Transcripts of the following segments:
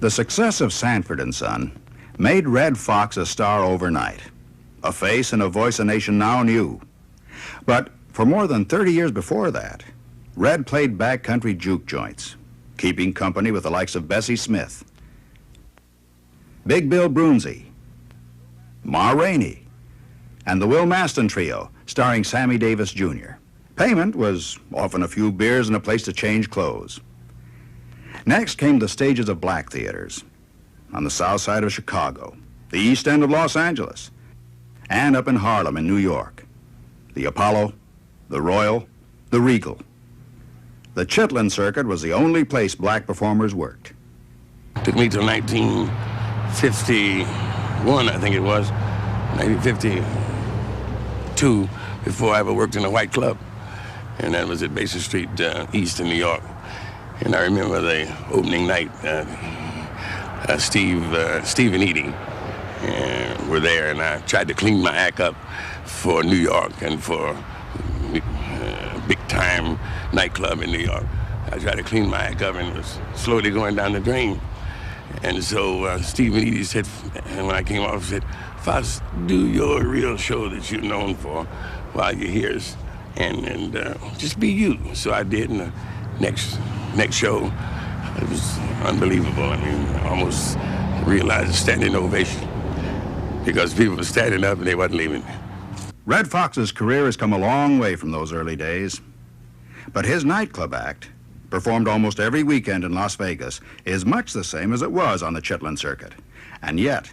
The success of Sanford and Son made Red Foxx a star overnight, a face and a voice a nation now knew. But for more than 30 years before that, Red played backcountry juke joints, keeping company with the likes of Bessie Smith, Big Bill Broonzy, Ma Rainey, and the Will Maston Trio, starring Sammy Davis Jr. Payment was often a few beers and a place to change clothes. Next came the stages of black theaters on the south side of Chicago, the east end of Los Angeles, and up in Harlem in New York. The Apollo, the Royal, the Regal. The Chitlin circuit was the only place black performers worked. It took me till 1951, I think it was, 1952, before I ever worked in a white club. And that was at Basin Street East in New York. And I remember the opening night, Steve and Edie were there, and I tried to clean my act up for New York and for big-time nightclub in New York. I tried to clean my act up, and it was slowly going down the drain. And so Steve and Edie said, and when I came off, said, "Foxx, do your real show that you're known for while you're here, and just be you." So I did, and the next show, it was unbelievable. I mean, I almost realized a standing ovation because people were standing up and they wasn't leaving. Red Fox's career has come a long way from those early days, but his nightclub act, performed almost every weekend in Las Vegas, is much the same as it was on the Chitlin circuit. And yet,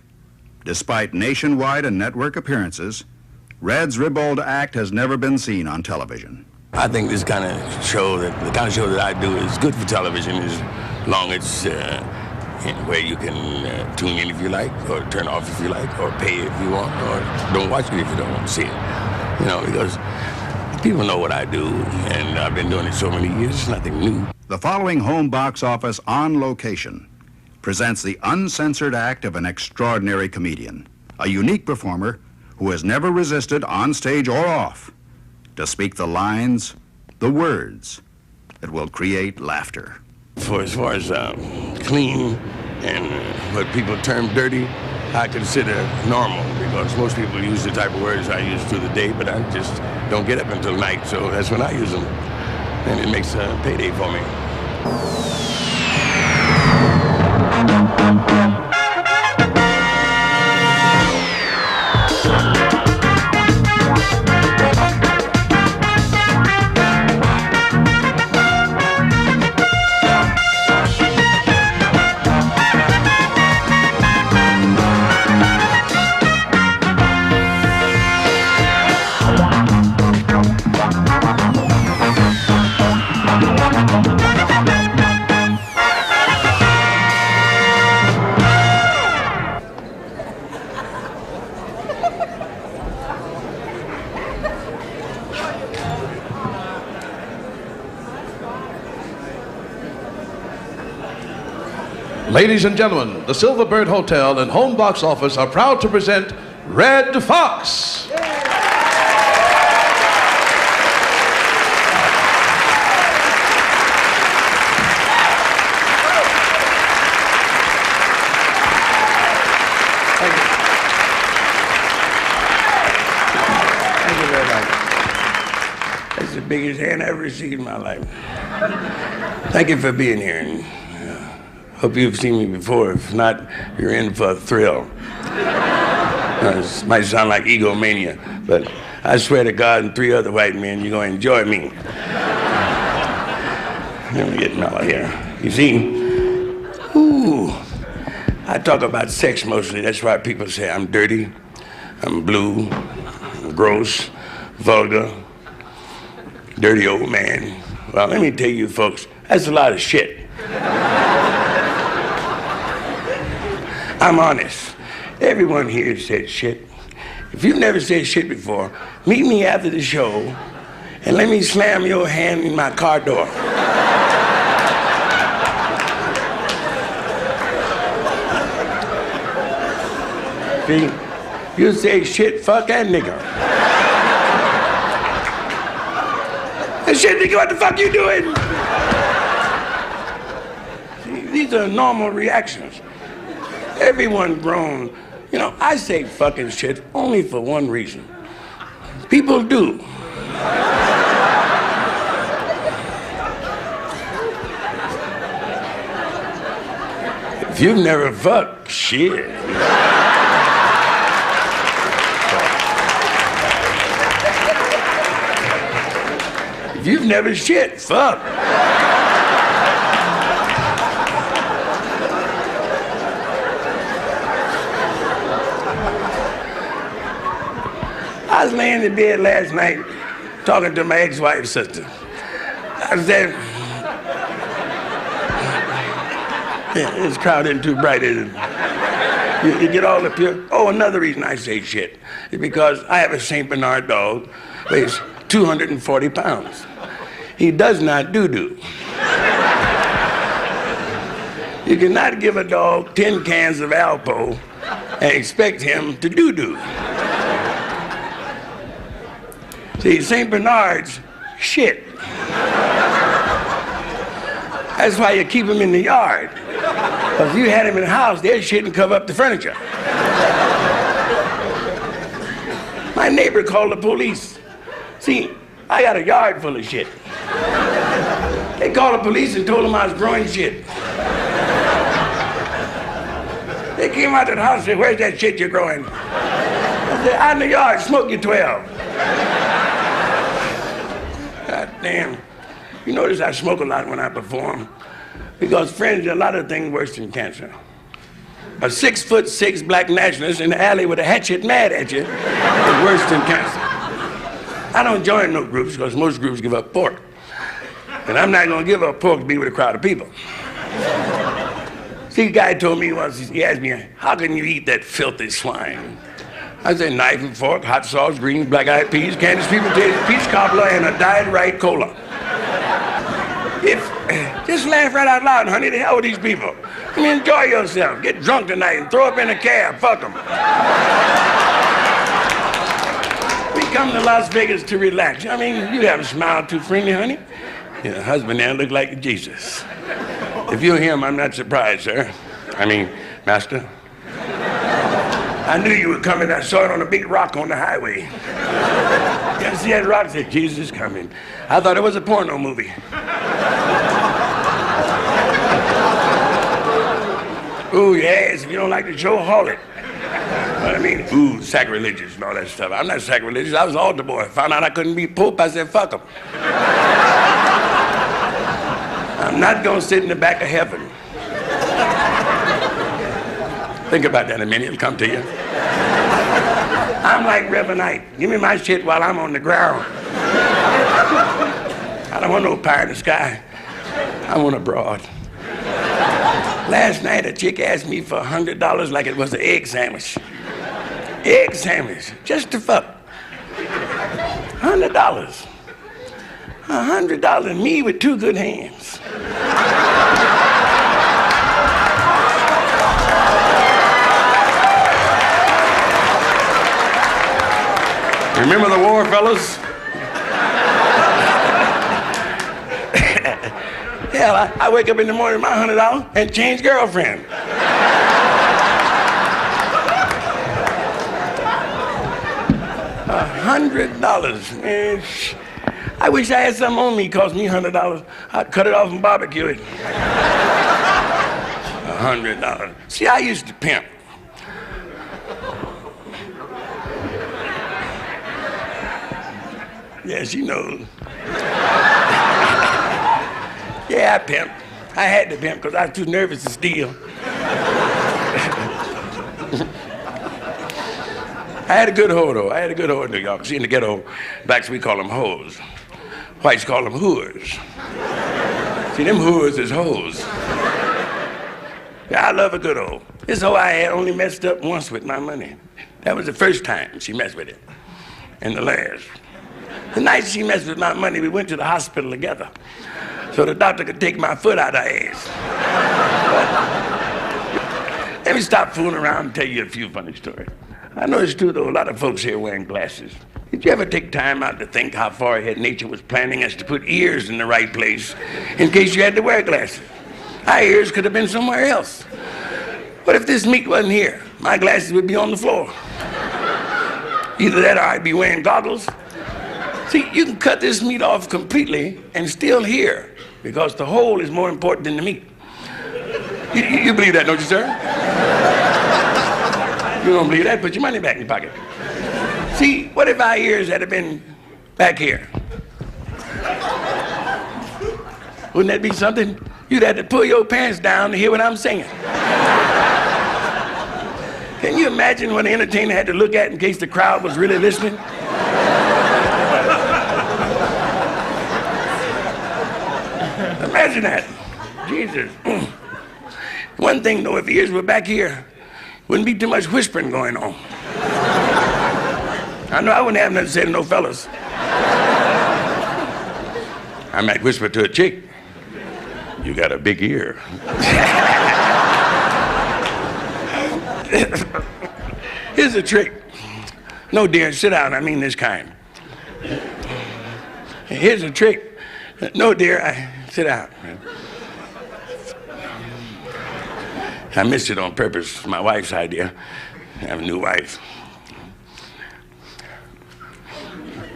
despite nationwide and network appearances, Red's ribald act has never been seen on television. I think this kind of show, the kind of show that I do, is good for television as long as where you can tune in if you like, or turn off if you like, or pay if you want, or don't watch it if you don't want to see it. You know, because people know what I do, and I've been doing it so many years, it's nothing new. The following home box office On Location presents the uncensored act of an extraordinary comedian, a unique performer who has never resisted, on stage or off, to speak the lines, the words that will create laughter. For as far as clean and what people term dirty, I consider normal, because most people use the type of words I use through the day, but I just don't get up until night, so that's when I use them. And it makes a payday for me. Ladies and gentlemen, the Silverbird Hotel and Home Box Office are proud to present Red Foxx. Thank you. Thank you very much. That's the biggest hand I've ever received in my life. Thank you for being here. And, hope you've seen me before. If not, you're in for a thrill. This might sound like egomania, but I swear to God and 3 other white men, you're going to enjoy me. Let me get mellow here. You see, I talk about sex mostly. That's why people say I'm dirty, I'm blue, I'm gross, vulgar, dirty old man. Well, let me tell you folks, that's a lot of shit. I'm honest. Everyone here said shit. If you've never said shit before, meet me after the show and let me slam your hand in my car door. See, you say shit, fuck, and nigger. And shit, nigga, what the fuck you doing? See, these are normal reactions. Everyone grown. You know, I say fucking shit only for one reason. People do. If you've never fucked, shit. If you've never shit, fuck. I was laying in bed last night talking to my ex-wife's sister. I said, yeah, it's crowded and too bright, isn't it? You get all the pure. Oh, another reason I say shit is because I have a St. Bernard dog, weighs 240 pounds. He does not doo-doo. You cannot give a dog 10 cans of Alpo and expect him to doo-doo. See, St. Bernards, shit. That's why you keep them in the yard. Because if you had them in the house, they'd shit and cover up the furniture. My neighbor called the police. See, I got a yard full of shit. They called the police and told them I was growing shit. They came out to the house and said, "Where's that shit you're growing?" I said, "Out in the yard, smoke your 12. God damn. You notice I smoke a lot when I perform. Because, friends, there are a lot of things worse than cancer. A 6'6" black nationalist in the alley with a hatchet mad at you is worse than cancer. I don't join no groups because most groups give up pork. And I'm not going to give up pork to be with a crowd of people. See, a guy told me once, he asked me, "How can you eat that filthy swine?" I said, "Knife and fork, hot sauce, greens, black-eyed peas, candied sweet potatoes, peach cobbler, and a dyed right cola." Just laugh right out loud, honey. The hell with these people. I mean, enjoy yourself. Get drunk tonight and throw up in a cab. Fuck them. We come to Las Vegas to relax. I mean, you haven't smiled too friendly, honey. Your husband there look like Jesus. If you're him, I'm not surprised, sir. I mean, master. I knew you were coming. I saw it on a big rock on the highway. You see that rock? I said, "Jesus is coming." I thought it was a porno movie. Ooh, yes, if you don't like the show, haul it. But I mean, ooh, sacrilegious and all that stuff. I'm not sacrilegious. I was altar boy. Found out I couldn't be pope. I said, fuck him. I'm not going to sit in the back of heaven. Think about that a minute. It'll come to you. I'm like Reverend. Give me my shit while I'm on the ground. I don't want no pie in the sky. I want a broad. Last night, a chick asked me for $100 like it was an egg sandwich. Egg sandwich, just to fuck. $100. $100, me with two good hands. Remember the war, fellas? Hell, I wake up in the morning with my $100 and change girlfriend. $100, man. I wish I had something on me cost me $100. I'd cut it off and barbecue it. $100. See, I used to pimp. Yeah, she knows. Yeah, I pimped. I had to pimp because I was too nervous to steal. I had a good hoe, though. I had a good hoe in New York. See, in the ghetto, blacks, we call them hoes. Whites call them whores. See, them whores is hoes. Yeah, I love a good hoe. This hoe I had only messed up once with my money. That was the first time she messed with it. And the last. The night she messed with my money, we went to the hospital together so the doctor could take my foot out of her ass. But let me stop fooling around and tell you a few funny stories. I noticed, too, though, a lot of folks here wearing glasses. Did you ever take time out to think how far ahead nature was planning us to put ears in the right place in case you had to wear glasses? Our ears could have been somewhere else. What if this meat wasn't here? My glasses would be on the floor. Either that or I'd be wearing goggles. See, you can cut this meat off completely and still hear, because the whole is more important than the meat. You believe that, don't you, sir? You don't believe that? Put your money back in your pocket. See, what if our ears had been back here? Wouldn't that be something? You'd have to pull your pants down to hear what I'm saying. Can you imagine what the entertainer had to look at in case the crowd was really listening? Imagine that. Jesus. One thing, though, if the ears were back here, wouldn't be too much whispering going on. I know I wouldn't have nothing to say to no fellas. I might whisper to a chick, "You got a big ear." Here's a trick. No, dear, sit down. I mean this kind. Here's a trick. No, dear, sit down. I missed it on purpose. It's my wife's idea. I have a new wife.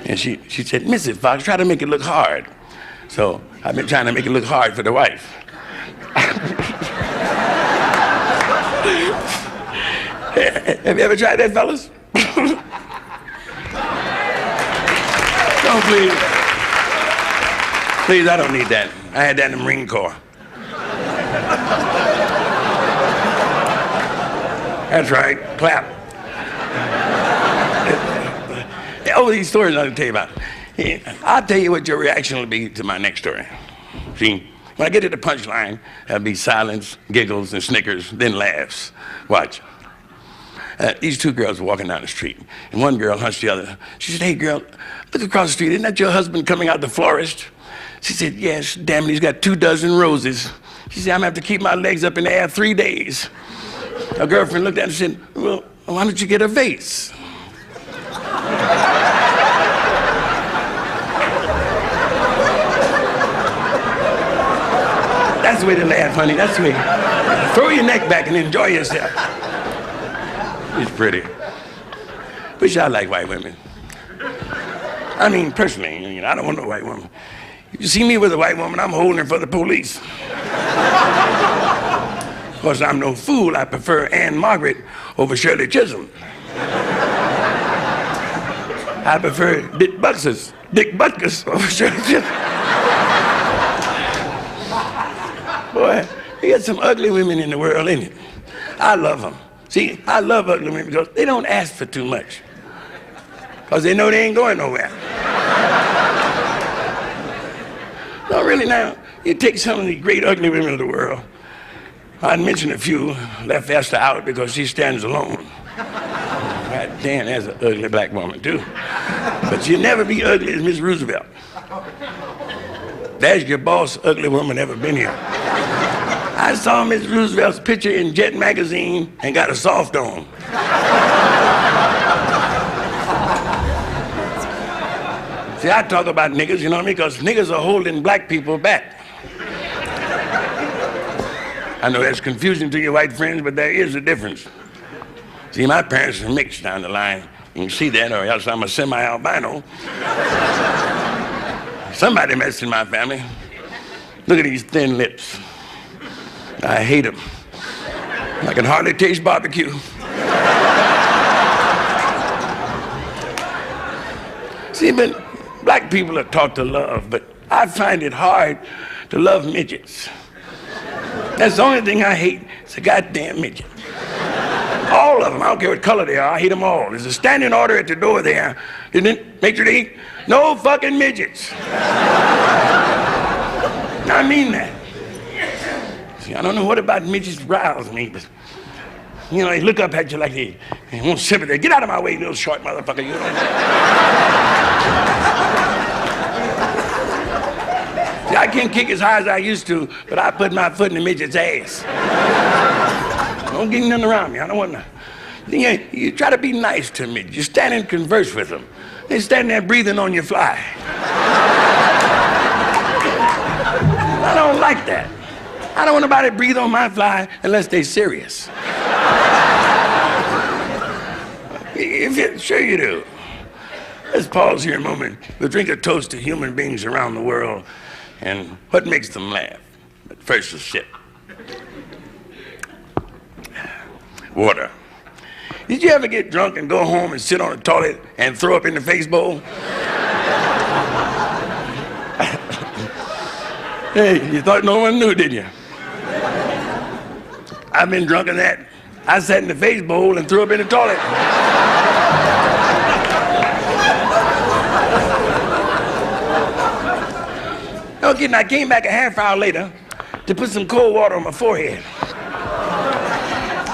And she said, "Mrs. Foxx, try to make it look hard." So I've been trying to make it look hard for the wife. Have you ever tried that, fellas? Don't, please. Please, I don't need that. I had that in the Marine Corps. That's right, clap. Oh, these stories I'll tell you about. I'll tell you what your reaction will be to my next story. See, when I get to the punchline, there'll be silence, giggles, and snickers, then laughs. Watch. These two girls were walking down the street, and one girl hunched the other. She said, "Hey, girl, look across the street. Isn't that your husband coming out the florist?" She said, "Yes, damn it, he's got 24 roses." She said, "I'm gonna have to keep my legs up in the air 3 days." Her girlfriend looked at her and said, "Well, why don't you get a vase?" That's the way to laugh, honey. That's the way. Throw your neck back and enjoy yourself. It's pretty. Wish I like white women. I mean, personally, I don't want no white woman. If you see me with a white woman, I'm holding her for the police. Of course, I'm no fool. I prefer Anne Margaret over Shirley Chisholm. I prefer Dick Butkus over Shirley Chisholm. Boy, you got some ugly women in the world, ain't it? I love them. See, I love ugly women because they don't ask for too much. Because they know they ain't going nowhere. No, really now, you take some of the great ugly women of the world. I'd mention a few, left Esther out because she stands alone. God damn, that's an ugly black woman too. But she'll never be ugly as Miss Roosevelt. That's your boss ugly woman ever been here. I saw Miss Roosevelt's picture in Jet magazine and got a soft on. See, I talk about niggas, you know what I mean? Because niggas are holding black people back. I know that's confusing to your white friends, but there is a difference. See, my parents are mixed down the line. You can see that, or else I'm a semi-albino. Somebody messed in my family. Look at these thin lips. I hate them. I can hardly taste barbecue. See, but black people are taught to love, but I find it hard to love midgets. That's the only thing I hate. It's a goddamn midget. All of them. I don't care what color they are. I hate them all. There's a standing order at the door there. Didn't it? Make sure to eat. No fucking midgets. I mean that. See, I don't know what about midgets riles me, but you know, they look up at you like they won't sympathy. Get out of my way, you little short motherfucker. You know? See, I can't kick as high as I used to, but I put my foot in the midget's ass. Don't get nothing around me. I don't want to. You try to be nice to me. You stand and converse with them. They stand there breathing on your fly. I don't like that. I don't want nobody to breathe on my fly unless they're serious. Sure you do. Let's pause here a moment. We'll drink a toast to human beings around the world and what makes them laugh. But first, a sip. Water. Did you ever get drunk and go home and sit on the toilet and throw up in the face bowl? Hey, you thought no one knew, did you? I've been drunk in that. I sat in the face bowl and threw up in the toilet. Okay, and I came back a half hour later to put some cold water on my forehead.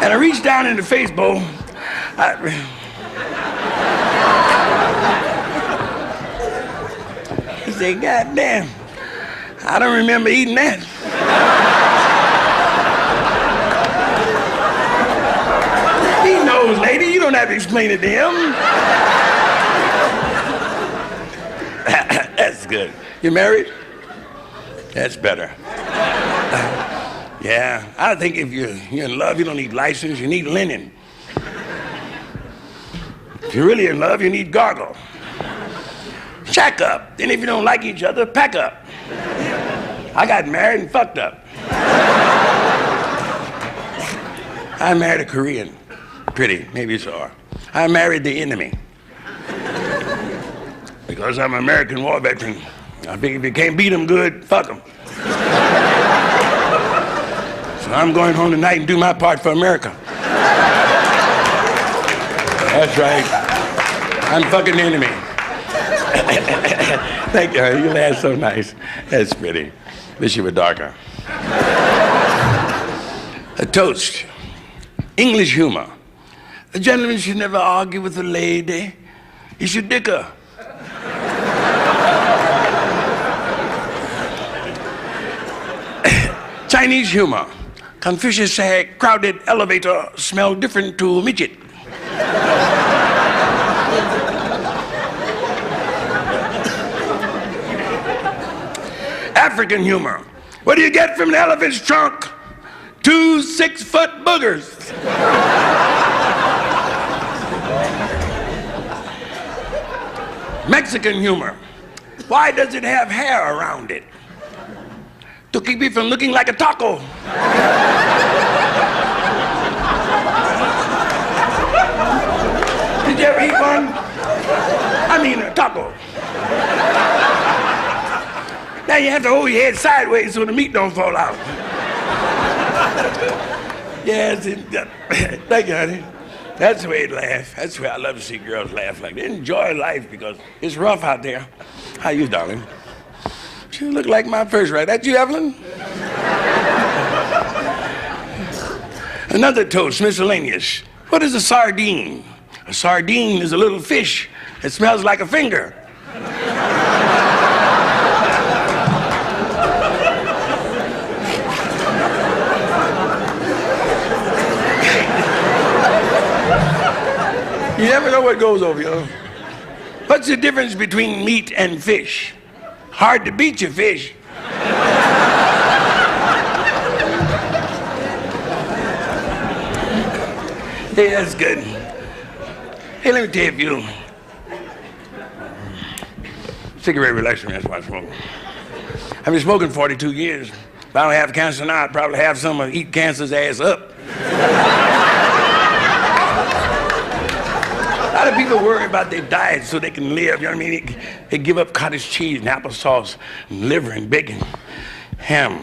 And I reached down in the face bowl. I said, God damn, I don't remember eating that. He knows, lady, you don't have to explain it to him. That's good. You married? That's better. Yeah, I think if you're in love, you don't need license, you need linen. If you're really in love, you need gargle. Shack up. Then if you don't like each other, pack up. I got married and fucked up. I married a Korean. Pretty, maybe you saw her. I married the enemy. Because I'm an American war veteran. I think if you can't beat them good, fuck them. So I'm going home tonight and do my part for America. That's right. I'm fucking the enemy. Thank you. You laugh so nice. That's pretty. Wish you were darker. A toast. English humor. A gentleman should never argue with a lady. He should dick her. Chinese humor. Confucius said, crowded elevator smell different to midget. African humor. What do you get from an elephant's trunk? 2 6-foot boogers. Mexican humor. Why does it have hair around it? To keep me from looking like a taco. Did you ever eat one? I mean a taco. Now you have to hold your head sideways so the meat don't fall out. Yes, thank you, honey. That's the way it laugh. That's the way I love to see girls laugh like that. Enjoy life because it's rough out there. How you, darling? You look like my first right. That you, Evelyn? Another toast, miscellaneous. What is a sardine? A sardine is a little fish that smells like a finger. You never know what goes over you. What's the difference between meat and fish? Hard to beat your fish. Hey, that's good. Hey, let me tell you, cigarette relaxes me, that's why I smoke. I've been smoking 42 years. If I don't have cancer now, I'd probably have some of eat cancer's ass up. A lot of people worry about their diet so they can live, you know what I mean? They give up cottage cheese and applesauce and liver and bacon, ham, you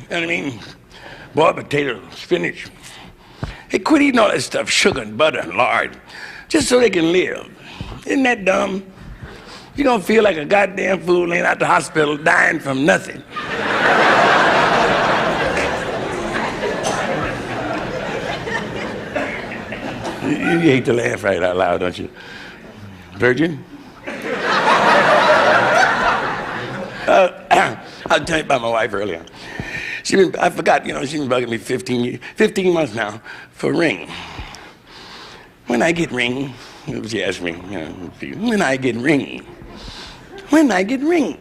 know what I mean? Boiled potatoes, spinach. They quit eating all that stuff, sugar and butter and lard, just so they can live. Isn't that dumb? You're gonna feel like a goddamn fool laying out the hospital dying from nothing. You hate to laugh right out loud, don't you? Virgin? I'll tell you about my wife earlier. I forgot, she's been bugging me 15 months now for a ring. When I get ring, she asked me, when I get ring. When I get ring.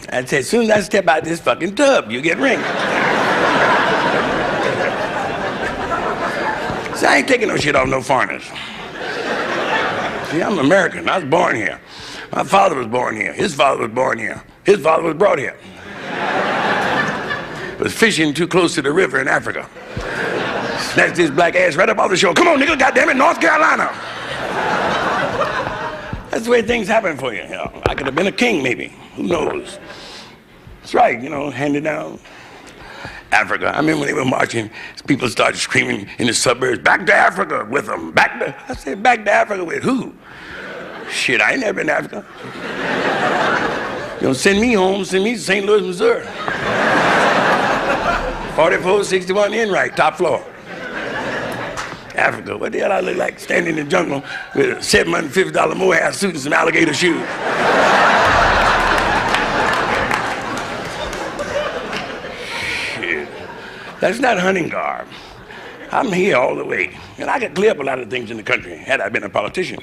I said, as soon as I step out this fucking tub, you get ring. See, I ain't taking no shit off no foreigners. See, I'm American. I was born here. My father was born here. His father was born here. His father was brought here. Was fishing too close to the river in Africa. Snatched his black ass right up off the shore. Come on, nigga, goddammit, North Carolina. That's the way things happen for you. I could have been a king, maybe. Who knows? That's right, handed down. Africa. I remember when they were marching, people started screaming in the suburbs, back to Africa with them. I said, back to Africa with who? Shit, I ain't never been to Africa. Send me home, send me to St. Louis, Missouri. 4461 Enright, top floor. Africa, what the hell I look like standing in the jungle with a $750 mohair suit and some alligator shoes? Shit, that's not hunting garb. I'm here all the way, and I could clear up a lot of things in the country had I been a politician.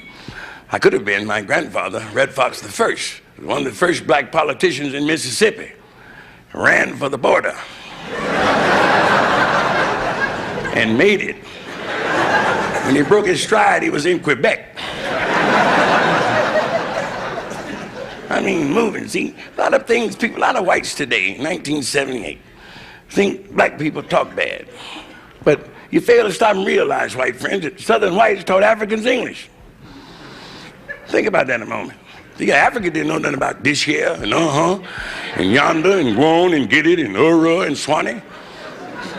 I could have been my grandfather, Red Foxx I, one of the first black politicians in Mississippi, ran for the border and made it. When he broke his stride, he was in Quebec. I mean, moving. See, a lot of things, a lot of whites today, 1978, think black people talk bad. But you fail to stop and realize, white friends, that Southern whites taught Africans English. Think about that in a moment. See, Africa didn't know nothing about this here and and yonder and grown and get it and and Swanee.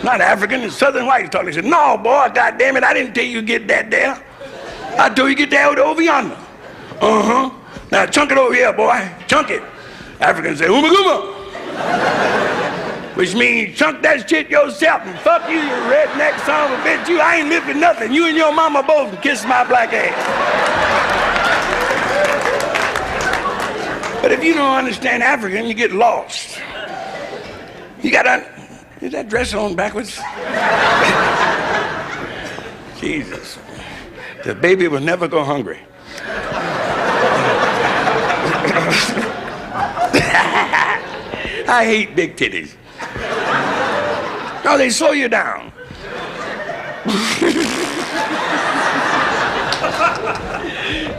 Not African, it's Southern whites talking. They said, no, boy, goddamn it, I didn't tell you to get that there. I told you to get that over yonder. Now chunk it over here, boy. Chunk it. Africans say, ooma gooma. Which means chunk that shit yourself and fuck you, you redneck son of a bitch. I ain't lifting nothing. You and your mama both can kiss my black ass. But if you don't understand African, you get lost. You gotta, is that dress on backwards? Jesus. The baby will never go hungry. I hate big titties. No, they slow you down.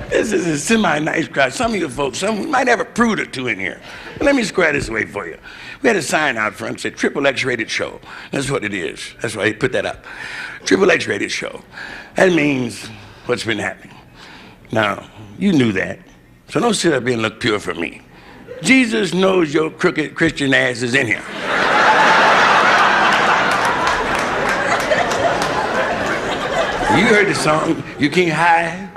This is a semi-nice crowd. Some of you folks, some might have a prude or two in here. But let me square this away for you. We had a sign out front that said XXX rated show. That's what it is. That's why they put that up. XXX rated show. That means what's been happening. Now, you knew that. So don't sit up here and look pure for me. Jesus knows your crooked Christian ass is in here. You heard the song, You Can't Hide.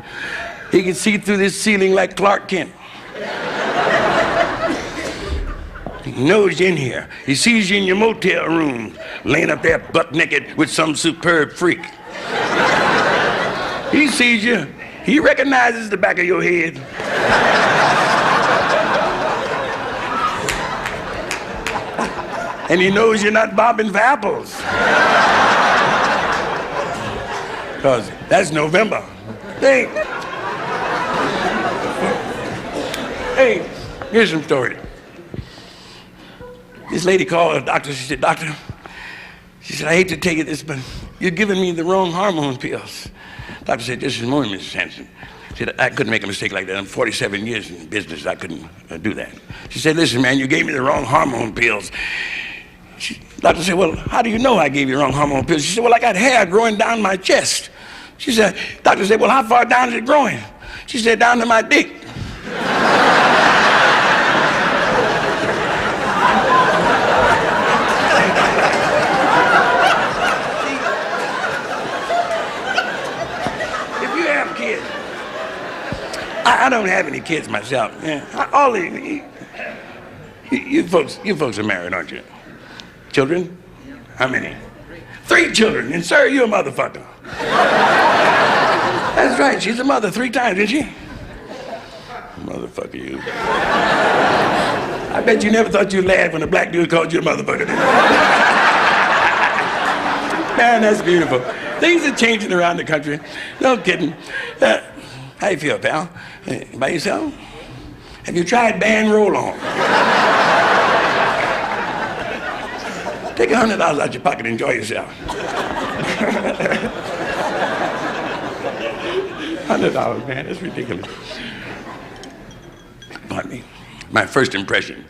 He can see through this ceiling like Clark Kent. He knows you're in here. He sees you in your motel room, laying up there butt naked with some superb freak. He sees you. He recognizes the back of your head. And he knows you're not bobbing for apples. Because that's November. Hey, here's some story. This lady called a doctor. She said, doctor, she said, I hate to take this, but you're giving me the wrong hormone pills. Doctor said, just a moment, Mrs. Hanson. She said, I couldn't make a mistake like that. I'm 47 years in business. I couldn't do that. She said, listen, man, you gave me the wrong hormone pills. Doctor said, well, how do you know I gave you wrong hormone pills? She said, well, I got hair growing down my chest. She said, doctor said, well, how far down is it growing? She said, down to my dick. If you have kids, I don't have any kids myself. Yeah, all of you folks are married, aren't you? Children? How many? 3 children. And sir, you're a motherfucker. That's right. She's a mother 3 times, isn't she? Motherfucker, you. I bet you never thought you'd laugh when a black dude called you a motherfucker. Man, that's beautiful. Things are changing around the country. No kidding. How you feel, pal? By yourself? Have you tried band roll-on? Take $100 out your pocket and enjoy yourself. $100, man, that's ridiculous. Pardon me. My first impression.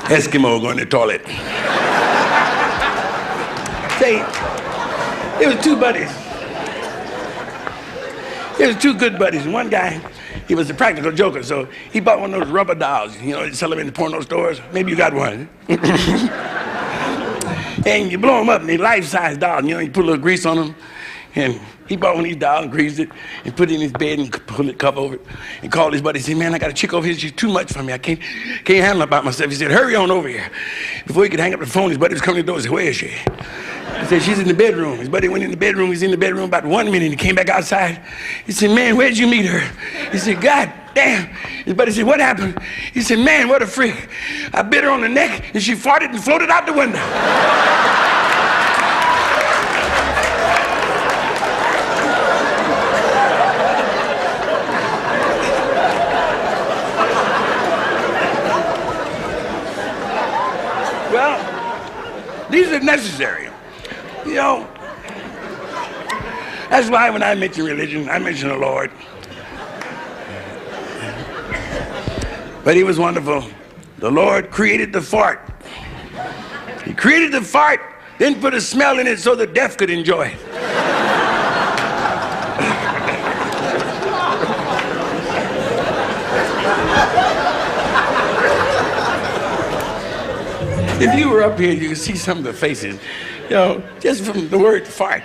Eskimo going to the toilet. Say, there was two buddies. There was two good buddies. One guy, he was a practical joker, so he bought one of those rubber dolls. You know, they sell them in the porno stores. Maybe you got one. And you blow them up, and they're life-size dolls. You know, you put a little grease on them. And he bought one of these dolls and greased it and put it in his bed and pulled the cover over it and called his buddy and said, man, I got a chick over here. She's too much for me. I can't handle it by myself. He said, hurry on over here. Before he could hang up the phone, his buddy was coming to the door and said, where is she? He said, she's in the bedroom. His buddy went in the bedroom. He was in the bedroom about 1 minute. He came back outside. He said, man, where'd you meet her? He said, God damn. His buddy said, what happened? He said, man, what a freak. I bit her on the neck and she farted and floated out the window. Well, these are necessary. You know, that's why when I mention religion, I mention the Lord. But he was wonderful. The Lord created the fart. He created the fart, then put a smell in it so the deaf could enjoy it. If you were up here, you could see some of the faces, you know, just from the word fart.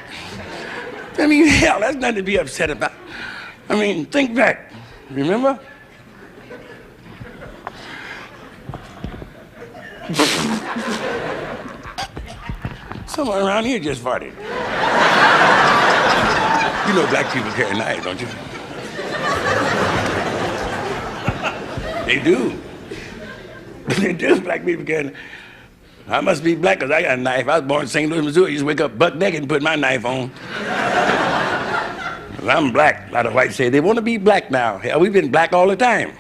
I mean, hell, that's nothing to be upset about. I mean, think back. Remember? Someone around here just farted. You know black people carry knives, don't you? They do. They do, black people carry knives. I must be black because I got a knife. I was born in St. Louis, Missouri. I used to wake up buck naked and put my knife on. I'm black. A lot of whites say they want to be black now. Hell, we've been black all the time.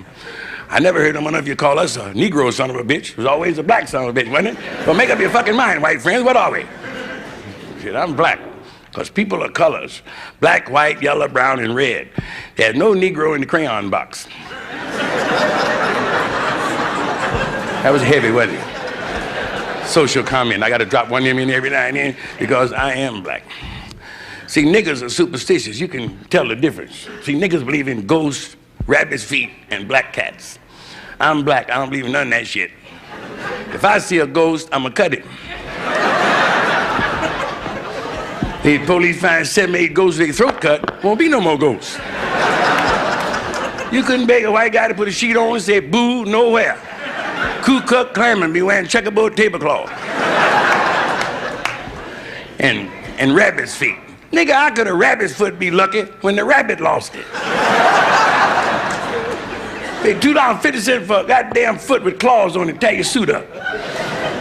I never heard one of you call us a Negro son of a bitch. It was always a black son of a bitch, wasn't it? Well, make up your fucking mind, white friends. What are we? Shit, I'm black. Because people are colors. Black, white, yellow, brown, and red. There's no Negro in the crayon box. That was heavy, wasn't it? Social comment. I got to drop one of them in every now and then because I am black. See, niggas are superstitious. You can tell the difference. See, niggas believe in ghosts, rabbit's feet, and black cats. I'm black. I don't believe in none of that shit. If I see a ghost, I'm going to cut it. The police find 7, 8 ghosts with their throat cut, won't be no more ghosts. You couldn't beg a white guy to put a sheet on and say, boo, nowhere. Ku Klux Klan be wearing checkerboard tablecloth. And rabbit's feet. Nigga, how could a rabbit's foot be lucky when the rabbit lost it? Pay $2.50 for a goddamn foot with claws on it, tie your suit up.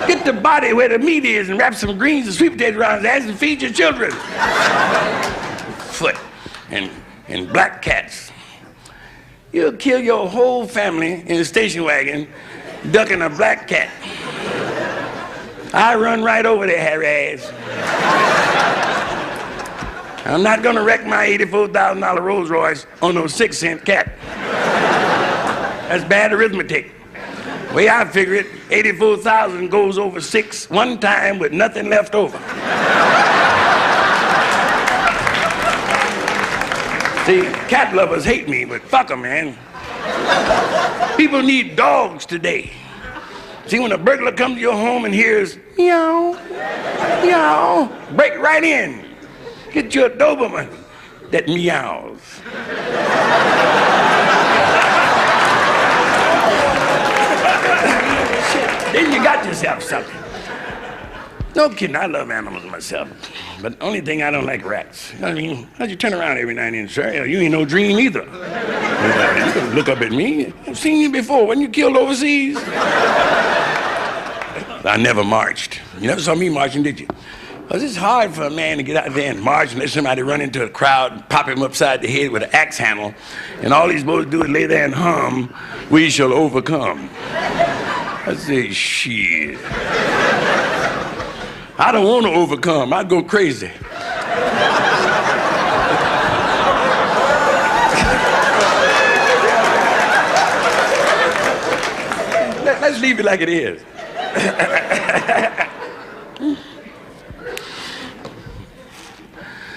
Get the body where the meat is and wrap some greens and sweet potatoes around his ass and feed your children. Foot and black cats. You'll kill your whole family in a station wagon ducking a black cat. I run right over their hairy ass. I'm not gonna wreck my $84,000 Rolls Royce on no 6-cent cat. That's bad arithmetic. The way I figure it, 84,000 goes over 6 one time with nothing left over. See, cat lovers hate me, but fuck them, man. People need dogs today. See, when a burglar comes to your home and hears meow, meow, break right in. Get you a Doberman that meows. Shit, then you got yourself something. No kidding, I love animals myself. But the only thing I don't like rats. I mean, how'd you turn around every now and then, sir? You ain't no dream either. You can look up at me. I've seen you before. When you killed overseas? I never marched. You never saw me marching, did you? Because it's hard for a man to get out there and march and let somebody run into a crowd and pop him upside the head with an axe handle, and all he's supposed to do is lay there and hum, "We shall overcome." I say, shit. I don't want to overcome. I'd go crazy. Let's leave it like it is.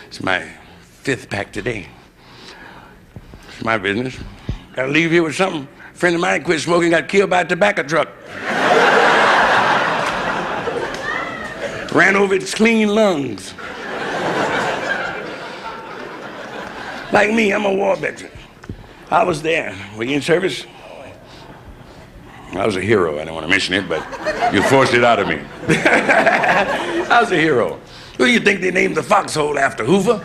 It's my 5th pack today. It's my business. Gotta leave here with something. A friend of mine quit smoking, got killed by a tobacco truck. Ran over its clean lungs. Like me, I'm a war veteran. I was there. Were you in service? I was a hero. I don't want to mention it, but you forced it out of me. I was a hero. Who do you think they named the foxhole after? Hoover?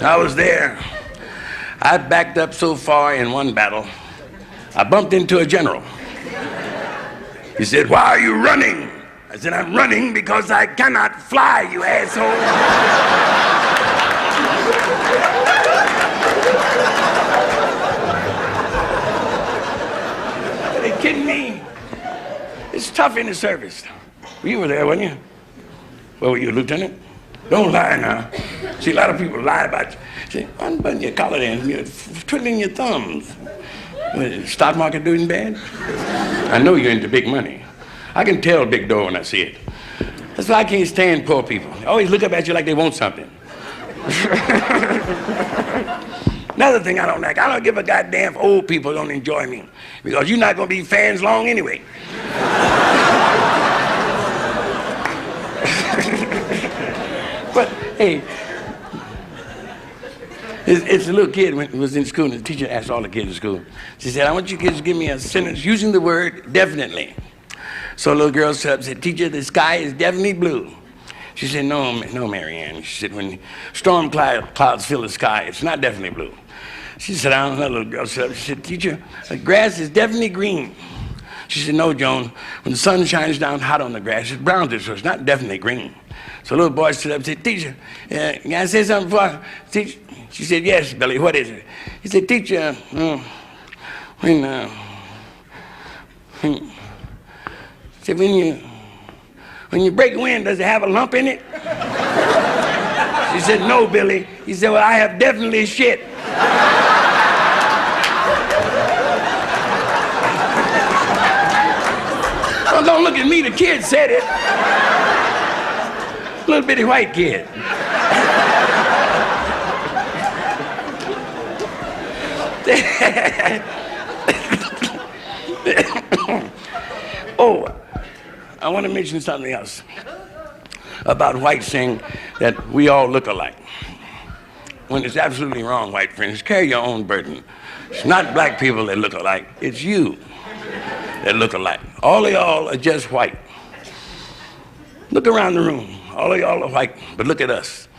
I was there. I backed up so far in one battle, I bumped into a general. He said, "Why are you running?" I said, "I'm running because I cannot fly, you asshole." Are they kidding me? It's tough in the service. You were there, weren't you? What were you, lieutenant? Don't lie now. See, a lot of people lie about you. Say, unbutton your collar and you're twiddling your thumbs. Stock market doing bad? I know you're into big money. I can tell big door when I see it. That's why I can't stand poor people. They always look up at you like they want something. Another thing I don't like, I don't give a goddamn if old people don't enjoy me, because you're not going to be fans long anyway. But, hey, it's a little kid when he was in school, and the teacher asked all the kids in school. She said, "I want you kids to give me a sentence using the word definitely." So a little girl stood up and said, "Teacher, the sky is definitely blue." She said, "No, Marianne." She said, "When storm clouds fill the sky, it's not definitely blue." She said, "I don't know." Little girl stood up. She said, "Teacher, the grass is definitely green." She said, "No, Joan, when the sun shines down hot on the grass, it's brown, so it's not definitely green." So a little boy stood up and said, "Teacher, can I say something before? Teacher?" She said, "Yes, Billy, what is it?" He said, "Teacher, when you break wind, does it have a lump in it?" She said, "No, Billy." He said, "Well, I have definitely shit." Well, don't look at me, the kid said it. Little bitty white kid. Oh, I want to mention something else about whites saying that we all look alike. When it's absolutely wrong, white friends. Carry your own burden. It's not black people that look alike. It's you that look alike. All of y'all are just white. Look around the room. All of y'all are white, but look at us.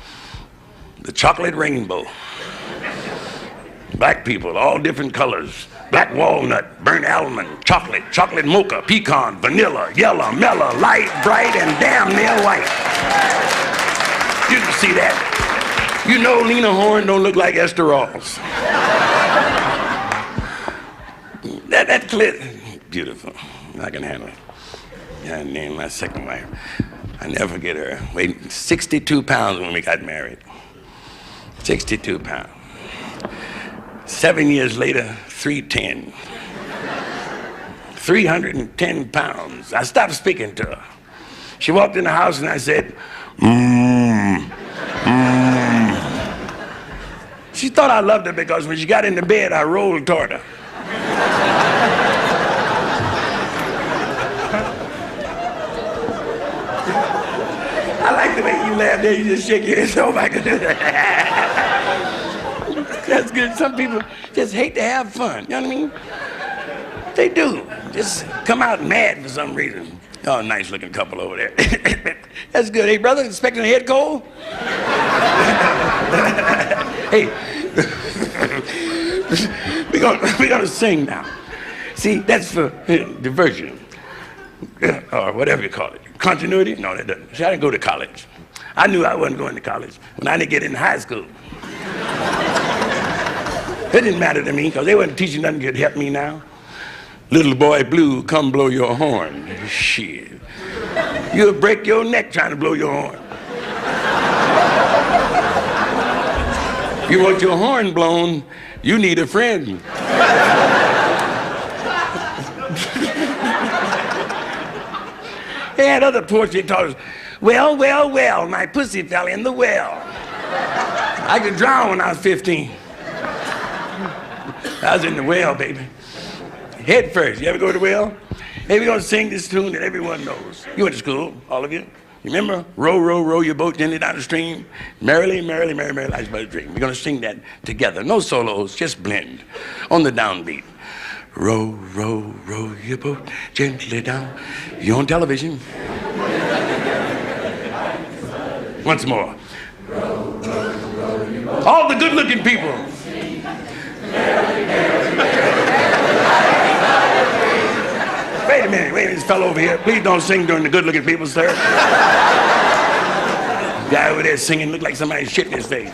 The chocolate rainbow. Black people, all different colors. Black walnut, burnt almond, chocolate mocha, pecan, vanilla, yellow, mellow, light, bright, and damn near white. You can see that. You know Lena Horne don't look like Esther Ross. that clip, beautiful. I can handle it. I named my second wife. I never forget her. Weighed 62 pounds when we got married. 62 pounds. 7 years later, 310. 310 pounds. I stopped speaking to her. She walked in the house and I said, She thought I loved her because when she got into bed, I rolled toward her. I like the way you laugh there. You just shake your head. Oh my goodness. That's good. Some people just hate to have fun. You know what I mean? They do. Just come out mad for some reason. Oh, nice looking couple over there. That's good. Hey, brother, expecting a head cold? Hey, we're gonna sing now. See, that's for diversion. or whatever you call it. Continuity? No, that doesn't. See, I didn't go to college. I knew I wasn't going to college when I didn't get in high school. It didn't matter to me because they wasn't teaching nothing that could help me now. Little boy blue, come blow your horn. Shit. You'll break your neck trying to blow your horn. You want your horn blown, you need a friend. They had other poets that taught us, well, well, well, my pussy fell in the well. I could drown when I was 15. I was in the well, baby. Head first. You ever go to the well? Hey, we're going to sing this tune that everyone knows. You went to school, all of you. You remember? Row, row, row your boat gently down the stream. Merrily, merrily, merrily, merrily, life's but a dream. We're going to sing that together. No solos, just blend on the downbeat. Row, row, row your boat gently down. You're on television. Once more. Row, row, row your boat. All the good-looking people. Wait a minute, this fellow over here. Please don't sing during the good-looking people, sir. Guy over there singing looked like somebody shit in his face.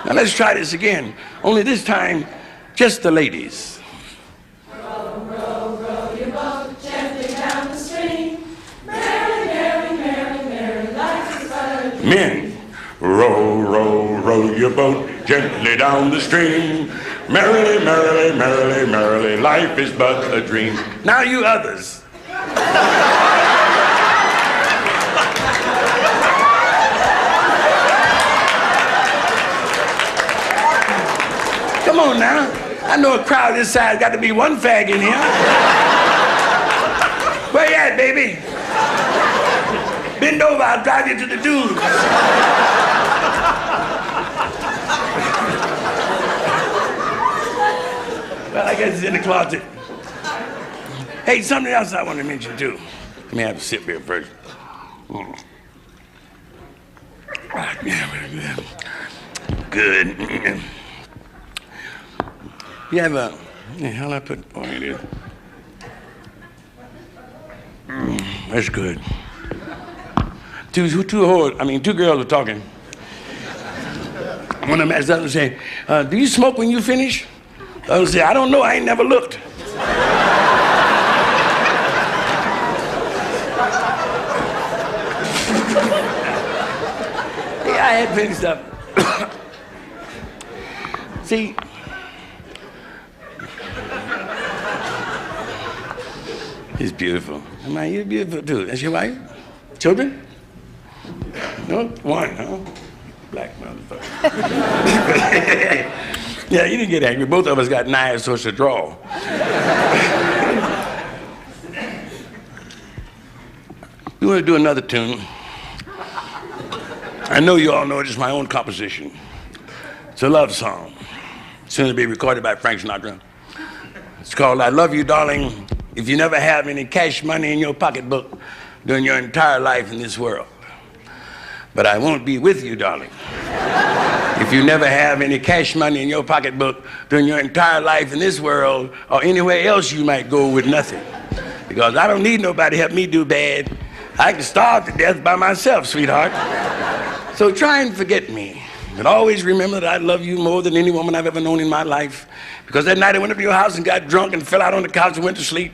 Now let's try this again. Only this time, just the ladies. Row, row, row your boat gently down the stream. Merrily, merrily, merrily, merrily, life is but a dream. Men. Row, row, row your boat gently down the stream. Merrily, merrily, merrily, merrily, life is but a dream. Now you others. Come on now. I know a crowd this size got to be one fag in here. Where you at, baby? Bend over, I'll drive you to the dudes. Well, I guess it's in the closet. Hey, something else I want to mention too. Let me have a sip here first. Good. You have a, how do I put, oh, it is. That's good. Two girls were talking. One of them asked the other and say, do you smoke when you finish? The other said, I don't know, I ain't never looked. Yeah, I had finished up. See, he's beautiful. I mean, you're beautiful too. That's your wife? Children? No? One, huh? Black motherfucker. Yeah, you didn't get angry. Both of us got knives, so it's a draw. We want to do another tune. I know you all know it. It's my own composition. It's a love song. Soon to be recorded by Frank Sinatra. It's called I Love You, Darling, If You Never Have Any Cash Money in Your Pocketbook During Your Entire Life in This World. But I won't be with you, darling, if you never have any cash money in your pocketbook during your entire life in this world or anywhere else you might go with nothing. Because I don't need nobody to help me do bad. I can starve to death by myself, sweetheart. So try and forget me. But always remember that I love you more than any woman I've ever known in my life. Because that night I went up to your house and got drunk and fell out on the couch and went to sleep.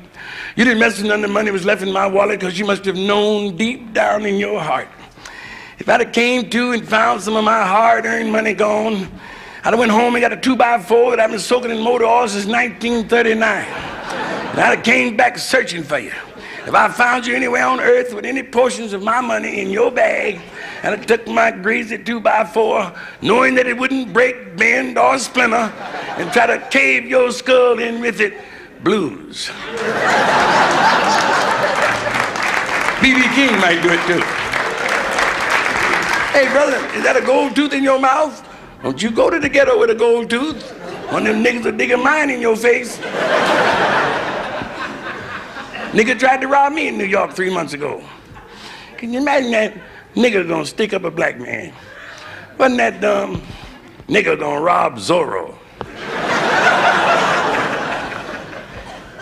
You didn't mess with none of the money that was left in my wallet because you must have known deep down in your heart. If I'd have came to and found some of my hard-earned money gone, I'd have went home and got a 2x4 that I've been soaking in motor oil since 1939. And I'd have came back searching for you. If I found you anywhere on earth with any portions of my money in your bag, and I took my greasy 2x4, knowing that it wouldn't break, bend, or splinter, and try to cave your skull in with it, blues. B.B. King might do it too. Hey, brother, is that a gold tooth in your mouth? Don't you go to the ghetto with a gold tooth. One of them niggas will dig a mine in your face. Nigga tried to rob me in New York 3 months ago. Can you imagine that nigga gonna stick up a black man? Wasn't that dumb? Nigga gonna rob Zorro.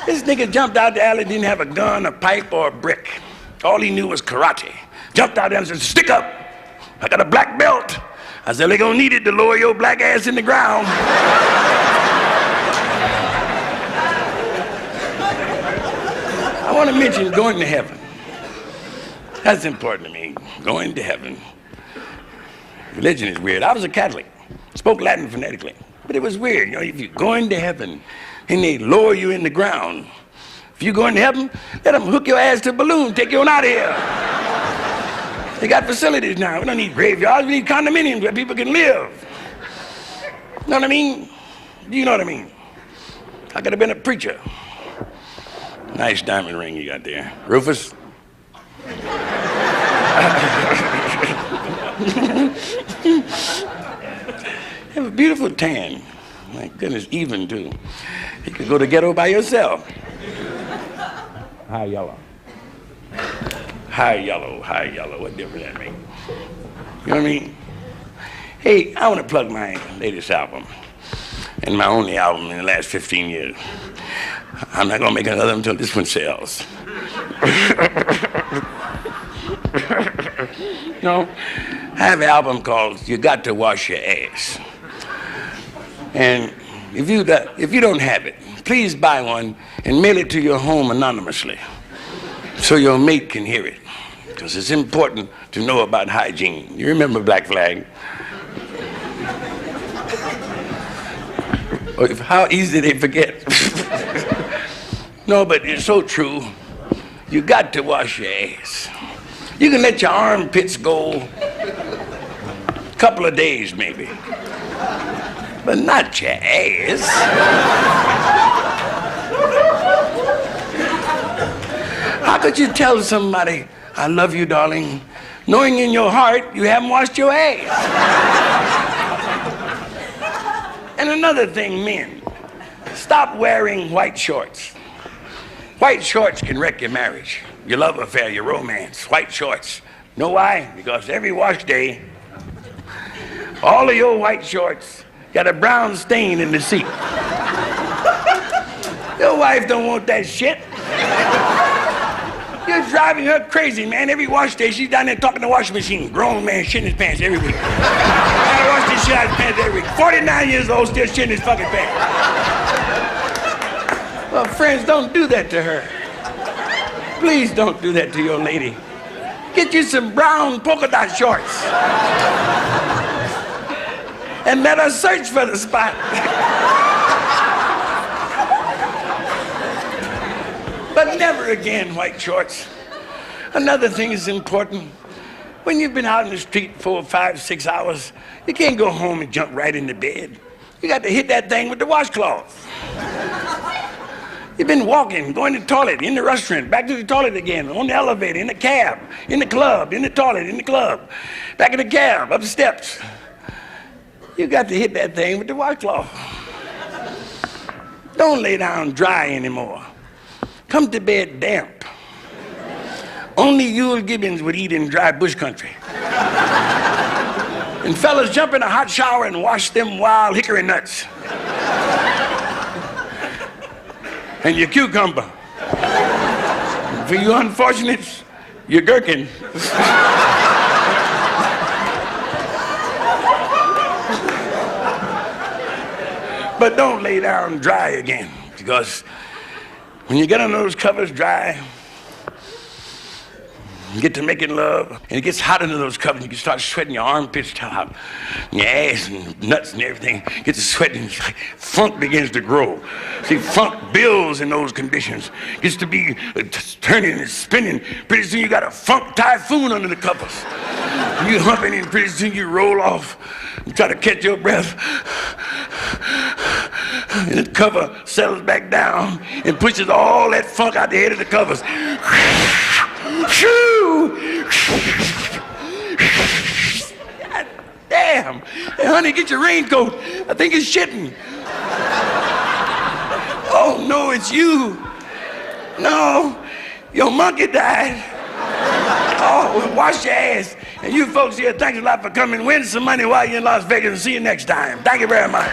This nigga jumped out the alley, didn't have a gun, a pipe, or a brick. All he knew was karate. Jumped out there and said, stick up. I got a black belt. I said, they're gonna need it to lower your black ass in the ground. I want to mention going to heaven. That's important to me, going to heaven. Religion is weird. I was a Catholic, spoke Latin phonetically, but it was weird. You know, if you're going to heaven and they lower you in the ground, if you go into heaven, let them hook your ass to a balloon, take you on out of here. They got facilities now. We don't need graveyards, we need condominiums where people can live. You know what I mean? Do you know what I mean? I could have been a preacher. Nice diamond ring you got there. Rufus? You have a beautiful tan. My goodness, even too. You could go to ghetto by yourself. High yellow. High yellow, high yellow. What difference that make? You know what I mean? Hey, I want to plug my latest album. And my only album in the last 15 years. I'm not gonna make another until this one sells. You know, I have an album called You Got to Wash Your Ass. And if you don't have it, please buy one and mail it to your home anonymously so your mate can hear it. Because it's important to know about hygiene. You remember Black Flag? How easy they forget. No, but it's so true. You got to wash your ass. You can let your armpits go a couple of days maybe, but not your ass. How could you tell somebody, I love you, darling, knowing in your heart you haven't washed your ass? And another thing, men, stop wearing white shorts. White shorts can wreck your marriage, your love affair, your romance. White shorts. Know why? Because every wash day, all of your white shorts got a brown stain in the seat. Your wife don't want that shit. You're driving her crazy, man. Every wash day, she's down there talking to the washing machine. Grown man shitting his pants every week. I wash this shit out of his pants every week. 49 years old, still shitting his fucking pants. Well, friends, don't do that to her. Please don't do that to your lady. Get you some brown polka dot shorts. And let her search for the spot. But never again white shorts. Another thing is important. When you've been out in the street 4, 5, 6 hours, you can't go home and jump right into bed. You got to hit that thing with the washcloth. You've been walking, going to the toilet, in the restaurant, back to the toilet again, on the elevator, in the cab, in the club, in the toilet, in the club, back in the cab, up the steps. You got to hit that thing with the washcloth. Don't lay down dry anymore. Come to bed damp. Only Yule Gibbons would eat in dry bush country. And fellas, jump in a hot shower and wash them wild hickory nuts. And your cucumber. For you unfortunates, your gherkin. But don't lay down dry again, because when you get on those covers dry, you get to making love, and it gets hot under those covers, and you can start sweating your armpits out, and your ass and nuts and everything gets to sweating. Funk begins to grow. See, funk builds in those conditions. Gets to be turning and spinning. Pretty soon you got a funk typhoon under the covers. You humping, and pretty soon you roll off and try to catch your breath. And the cover settles back down and pushes all that funk out the head of the covers. God damn. Hey, honey, get your raincoat. I think it's shitting. Oh, no, it's you. No, your monkey died. Oh, wash your ass. And you folks here, thanks a lot for coming. Win some money while you're in Las Vegas, and see you next time. Thank you very much.